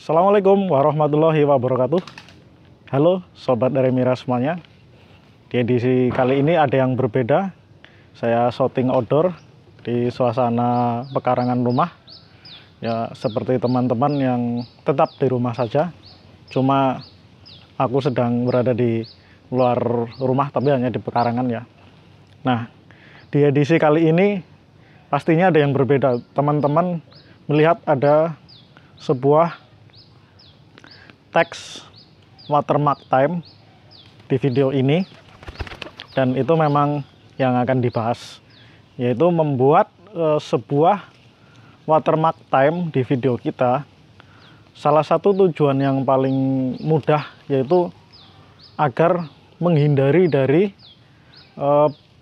Assalamualaikum warahmatullahi wabarakatuh. Halo Sobat dari Mira semuanya. Di edisi kali ini ada yang berbeda. Saya shooting outdoor di suasana pekarangan rumah. Ya seperti teman-teman yang tetap di rumah saja. Cuma aku sedang berada di luar rumah tapi hanya di pekarangan ya. Nah, di edisi kali ini pastinya ada yang berbeda. Teman-teman melihat ada sebuah teks watermark time di video ini, dan itu memang yang akan dibahas, yaitu membuat sebuah watermark time di video kita. Salah satu tujuan yang paling mudah yaitu agar menghindari dari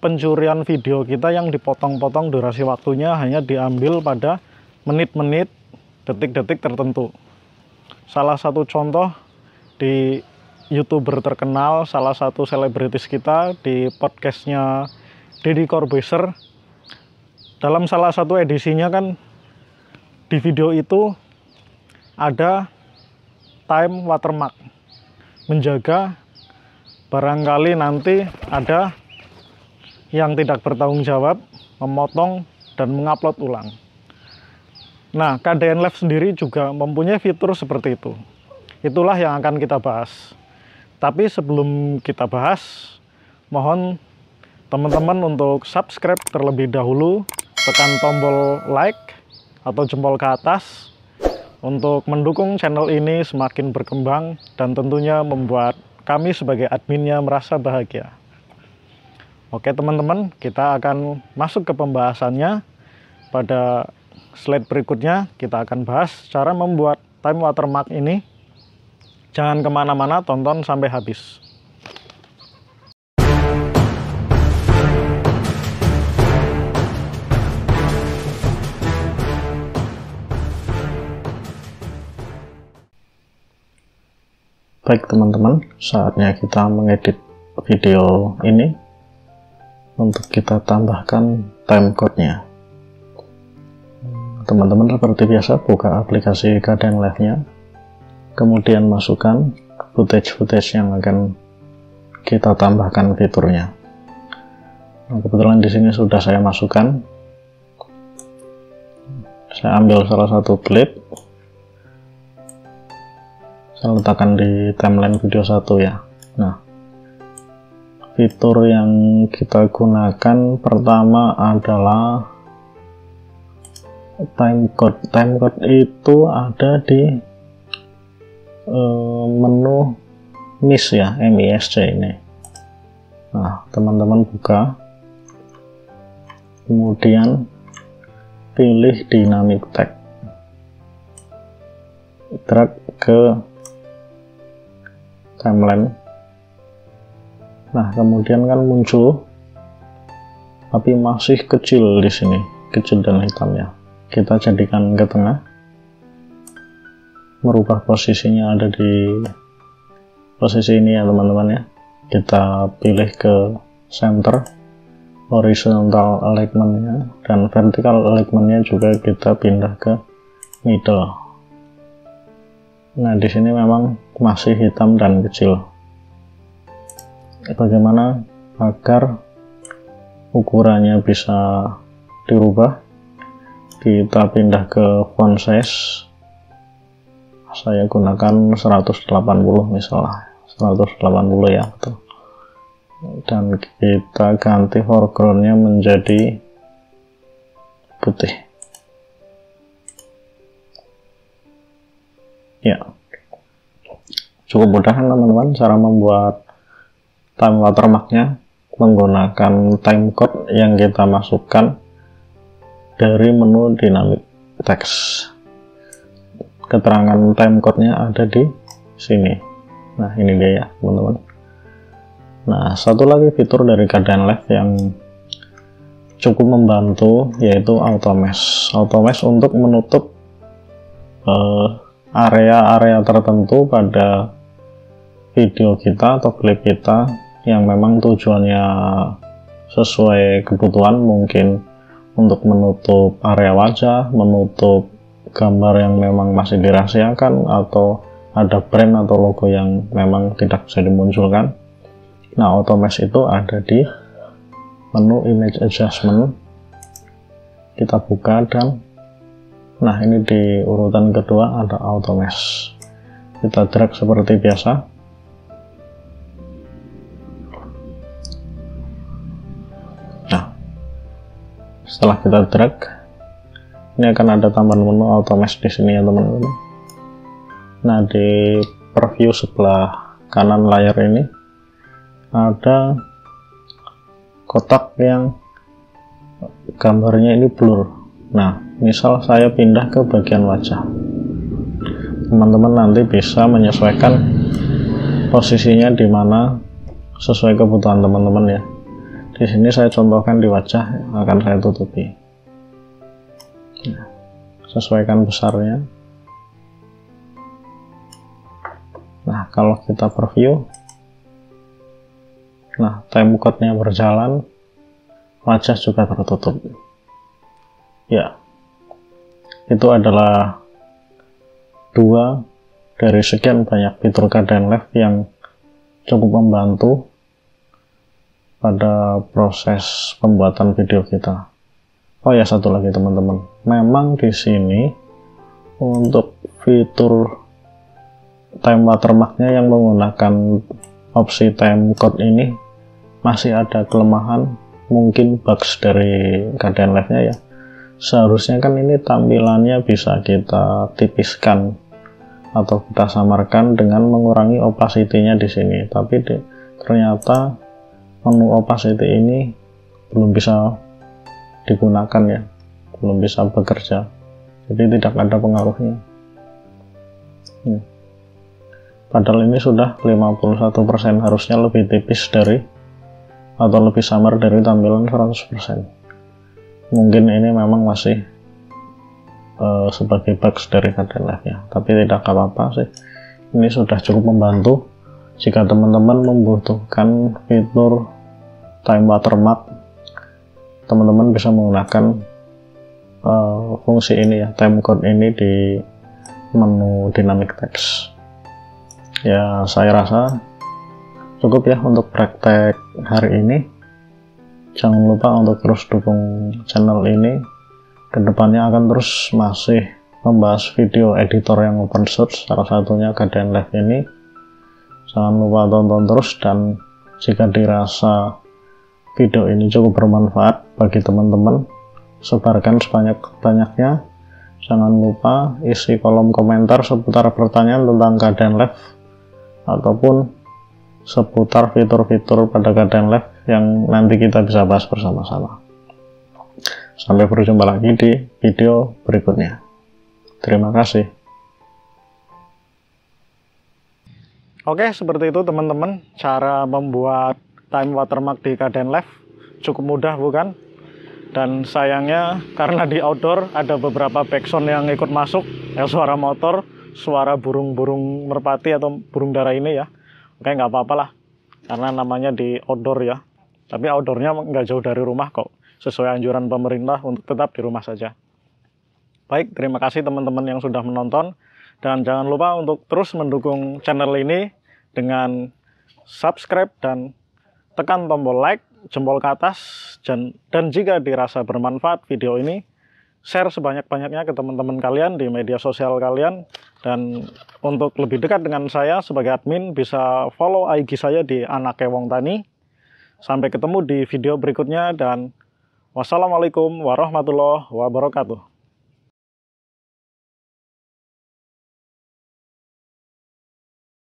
pencurian video kita yang dipotong-potong durasi waktunya hanya diambil pada menit-menit, detik-detik tertentu. Salah satu contoh di YouTuber terkenal, salah satu selebritis kita di podcastnya Deddy Corbuzier, dalam salah satu edisinya kan di video itu ada time watermark, menjaga barangkali nanti ada yang tidak bertanggung jawab memotong dan mengupload ulang. Nah, KDN Live sendiri juga mempunyai fitur seperti itu. Itulah yang akan kita bahas. Tapi sebelum kita bahas, mohon teman-teman untuk subscribe terlebih dahulu, tekan tombol like atau jempol ke atas untuk mendukung channel ini semakin berkembang dan tentunya membuat kami sebagai adminnya merasa bahagia. Oke teman-teman, kita akan masuk ke pembahasannya. Pada slide berikutnya kita akan bahas cara membuat time watermark ini. Jangan kemana-mana, tonton sampai habis. Baik teman-teman, saatnya kita mengedit video ini. Untuk kita tambahkan timecode-nya. Teman-teman seperti biasa buka aplikasi KDN Live-nya, kemudian masukkan footage yang akan kita tambahkan fiturnya. Nah, kebetulan di sini sudah saya masukkan. Saya ambil salah satu klip, saya letakkan di timeline video 1 ya. Nah, fitur yang kita gunakan pertama adalah timecode. Timecode itu ada di menu MIS ya, MISC ini. Nah, teman-teman buka, kemudian pilih dynamic tag, drag ke timeline. Nah, kemudian kan muncul, tapi masih kecil di sini, kecil dan hitamnya. Kita jadikan ke tengah, merubah posisinya ada di posisi ini ya teman-teman ya. Kita pilih ke center, horizontal alignment-nya, dan vertical alignment-nya juga kita pindah ke middle. Nah, di sini memang masih hitam dan kecil. Bagaimana agar ukurannya bisa dirubah? Kita pindah ke font size. Saya gunakan 180 misalnya, 180 ya, betul. Dan kita ganti foreground-nya menjadi putih. Ya, cukup mudah kan teman-teman cara membuat time watermark-nya menggunakan timecode yang kita masukkan dari menu dynamic text. Keterangan timecode-nya ada di sini. Nah, ini dia ya teman-teman. Nah, satu lagi fitur dari KDN Live yang cukup membantu yaitu auto mesh. Auto mesh untuk menutup area-area tertentu pada video kita atau klip kita yang memang tujuannya sesuai kebutuhan, mungkin untuk menutup area wajah, menutup gambar yang memang masih dirahasiakan atau ada brand atau logo yang memang tidak bisa dimunculkan. Nah, auto mesh itu ada di menu image adjustment. Kita buka dan nah, ini di urutan kedua ada auto mesh. Kita drag seperti biasa. Nah, setelah kita drag, ini akan ada tambahan menu auto mesh di sini ya teman-teman. Nah, di preview sebelah kanan layar ini ada kotak yang gambarnya ini blur. Nah, misal saya pindah ke bagian wajah, teman-teman nanti bisa menyesuaikan posisinya di mana sesuai kebutuhan teman-teman ya. Di sini saya contohkan di wajah, akan saya tutupi. Nah, sesuaikan besarnya. Nah, kalau kita preview, nah, timecode-nya berjalan, wajah juga tertutup. Ya, itu adalah dua dari sekian banyak fitur keadaan live yang cukup membantu pada proses pembuatan video kita. Oh ya, satu lagi teman-teman, memang di sini untuk fitur time watermark-nya yang menggunakan opsi timecode ini masih ada kelemahan, mungkin bugs dari keadaan live-nya ya. Seharusnya kan ini tampilannya bisa kita tipiskan atau kita samarkan dengan mengurangi opacity-nya di sini, tapi ternyata menu opacity ini belum bisa digunakan ya, belum bisa bekerja, jadi tidak ada pengaruhnya. Padahal ini sudah 51%, harusnya lebih tipis dari atau lebih samar dari tampilan 100%. Mungkin ini memang masih sebagai bugs dari keadaan live-nya, tapi tidak apa-apa sih. Ini sudah cukup membantu. Jika teman-teman membutuhkan fitur time watermark, teman-teman bisa menggunakan fungsi ini ya, timecode ini di menu dynamic text. Ya, saya rasa cukup ya untuk praktek hari ini. Jangan lupa untuk terus dukung channel ini. Kedepannya akan terus masih membahas video editor yang open source, salah satunya keadaan live ini. Jangan lupa tonton terus, dan jika dirasa video ini cukup bermanfaat bagi teman-teman, sebarkan sebanyak-banyaknya. Jangan lupa isi kolom komentar seputar pertanyaan tentang keadaan live ataupun seputar fitur-fitur pada keadaan live yang nanti kita bisa bahas bersama-sama. Sampai berjumpa lagi di video berikutnya. Terima kasih. Oke, seperti itu teman-teman, cara membuat time watermark di keadaan live. Cukup mudah bukan? Dan sayangnya karena di outdoor ada beberapa backsound yang ikut masuk, ya, suara motor, suara burung-burung merpati atau burung dara ini ya. Oke, nggak apa-apa lah, karena namanya di outdoor ya. Tapi outdoornya nggak jauh dari rumah kok, sesuai anjuran pemerintah untuk tetap di rumah saja. Baik, terima kasih teman-teman yang sudah menonton, dan jangan lupa untuk terus mendukung channel ini dengan subscribe dan tekan tombol like, jempol ke atas, dan jika dirasa bermanfaat video ini, share sebanyak-banyaknya ke teman-teman kalian di media sosial kalian. Dan untuk lebih dekat dengan saya sebagai admin, bisa follow IG saya di Anake Wong Tani. Sampai ketemu di video berikutnya, dan wassalamualaikum warahmatullahi wabarakatuh.